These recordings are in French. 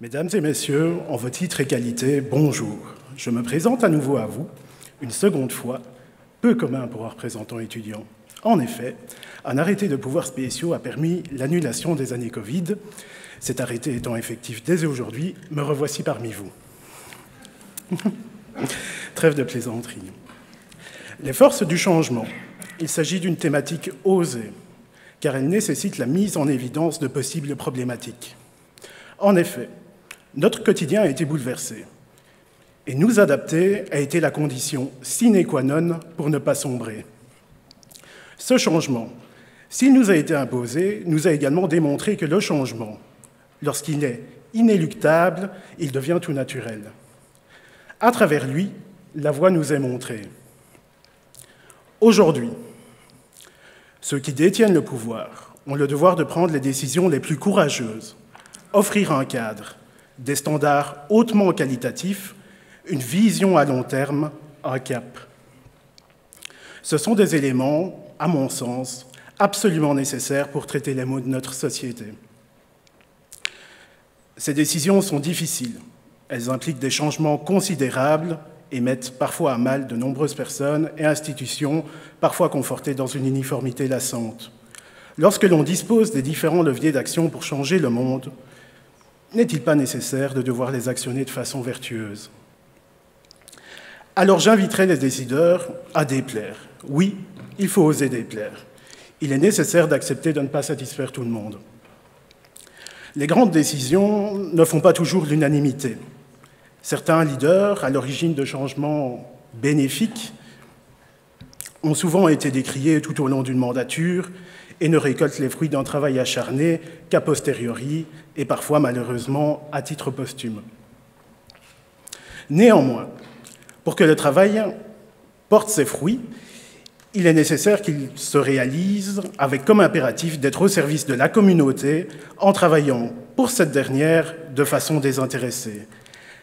Mesdames et messieurs, en vos titres et qualités, bonjour. Je me présente à nouveau à vous, une seconde fois, peu commun pour un représentant étudiant. En effet, un arrêté de pouvoirs spéciaux a permis l'annulation des années Covid. Cet arrêté étant effectif dès aujourd'hui, me revoici parmi vous. Trêve de plaisanterie. Les forces du changement. Il s'agit d'une thématique osée, car elle nécessite la mise en évidence de possibles problématiques. En effet, notre quotidien a été bouleversé, et nous adapter a été la condition sine qua non pour ne pas sombrer. Ce changement, s'il nous a été imposé, nous a également démontré que le changement, lorsqu'il est inéluctable, il devient tout naturel. À travers lui, la voie nous est montrée. Aujourd'hui, ceux qui détiennent le pouvoir ont le devoir de prendre les décisions les plus courageuses, offrir un cadre, des standards hautement qualitatifs, une vision à long terme, un cap. Ce sont des éléments, à mon sens, absolument nécessaires pour traiter les maux de notre société. Ces décisions sont difficiles. Elles impliquent des changements considérables et mettent parfois à mal de nombreuses personnes et institutions, parfois confortées dans une uniformité lassante. Lorsque l'on dispose des différents leviers d'action pour changer le monde, n'est-il pas nécessaire de devoir les actionner de façon vertueuse? Alors j'inviterai les décideurs à déplaire. Oui, il faut oser déplaire. Il est nécessaire d'accepter de ne pas satisfaire tout le monde. Les grandes décisions ne font pas toujours l'unanimité. Certains leaders, à l'origine de changements bénéfiques, ont souvent été décriés tout au long d'une mandature et ne récoltent les fruits d'un travail acharné qu'a posteriori et parfois, malheureusement, à titre posthume. Néanmoins, pour que le travail porte ses fruits, il est nécessaire qu'il se réalise avec comme impératif d'être au service de la communauté en travaillant pour cette dernière de façon désintéressée.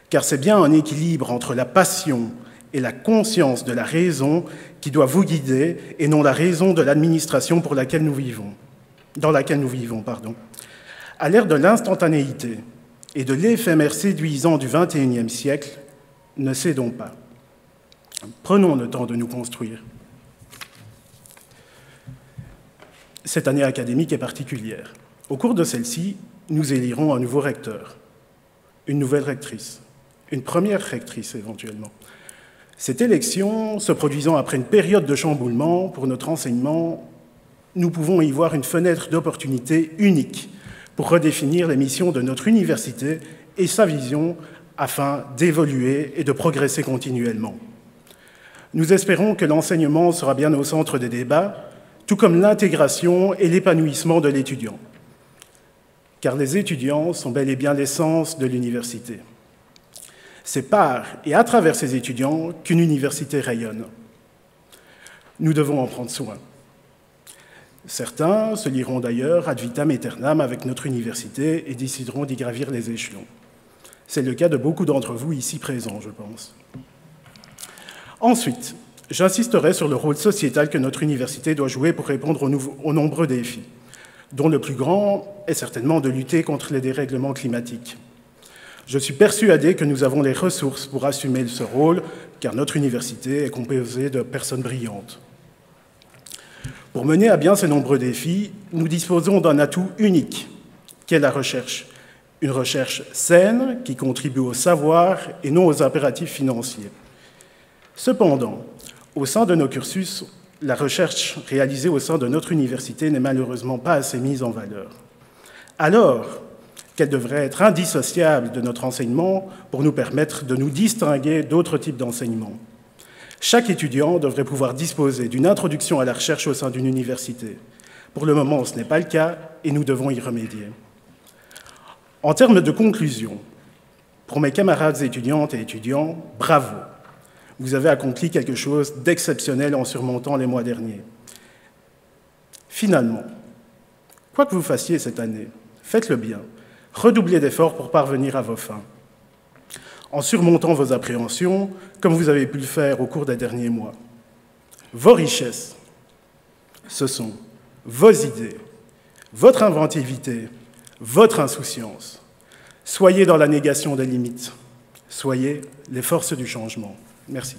Car c'est bien un équilibre entre la passion et la conscience de la raison qui doit vous guider et non la raison de l'administration dans laquelle nous vivons. À l'ère de l'instantanéité et de l'éphémère séduisant du XXIe siècle, ne cédons pas. Prenons le temps de nous construire. Cette année académique est particulière. Au cours de celle-ci, nous élirons un nouveau recteur, une nouvelle rectrice, une première rectrice éventuellement. Cette élection se produisant après une période de chamboulement pour notre enseignement, nous pouvons y voir une fenêtre d'opportunité unique pour redéfinir les missions de notre université et sa vision afin d'évoluer et de progresser continuellement. Nous espérons que l'enseignement sera bien au centre des débats, tout comme l'intégration et l'épanouissement de l'étudiant. Car les étudiants sont bel et bien l'essence de l'université. C'est par et à travers ces étudiants qu'une université rayonne. Nous devons en prendre soin. Certains se lieront d'ailleurs ad vitam aeternam avec notre université et décideront d'y gravir les échelons. C'est le cas de beaucoup d'entre vous ici présents, je pense. Ensuite, j'insisterai sur le rôle sociétal que notre université doit jouer pour répondre aux nombreux défis, dont le plus grand est certainement de lutter contre les dérèglements climatiques. Je suis persuadé que nous avons les ressources pour assumer ce rôle, car notre université est composée de personnes brillantes. Pour mener à bien ces nombreux défis, nous disposons d'un atout unique, qu'est la recherche. Une recherche saine qui contribue au savoir et non aux impératifs financiers. Cependant, au sein de nos cursus, la recherche réalisée au sein de notre université n'est malheureusement pas assez mise en valeur. Alors qu'elle devrait être indissociable de notre enseignement pour nous permettre de nous distinguer d'autres types d'enseignements. Chaque étudiant devrait pouvoir disposer d'une introduction à la recherche au sein d'une université. Pour le moment, ce n'est pas le cas et nous devons y remédier. En termes de conclusion, pour mes camarades étudiantes et étudiants, bravo! Vous avez accompli quelque chose d'exceptionnel en surmontant les mois derniers. Finalement, quoi que vous fassiez cette année, faites-le bien. Redoublez d'efforts pour parvenir à vos fins. En surmontant vos appréhensions, comme vous avez pu le faire au cours des derniers mois. Vos richesses, ce sont vos idées, votre inventivité, votre insouciance. Soyez dans la négation des limites. Soyez les forces du changement. Merci.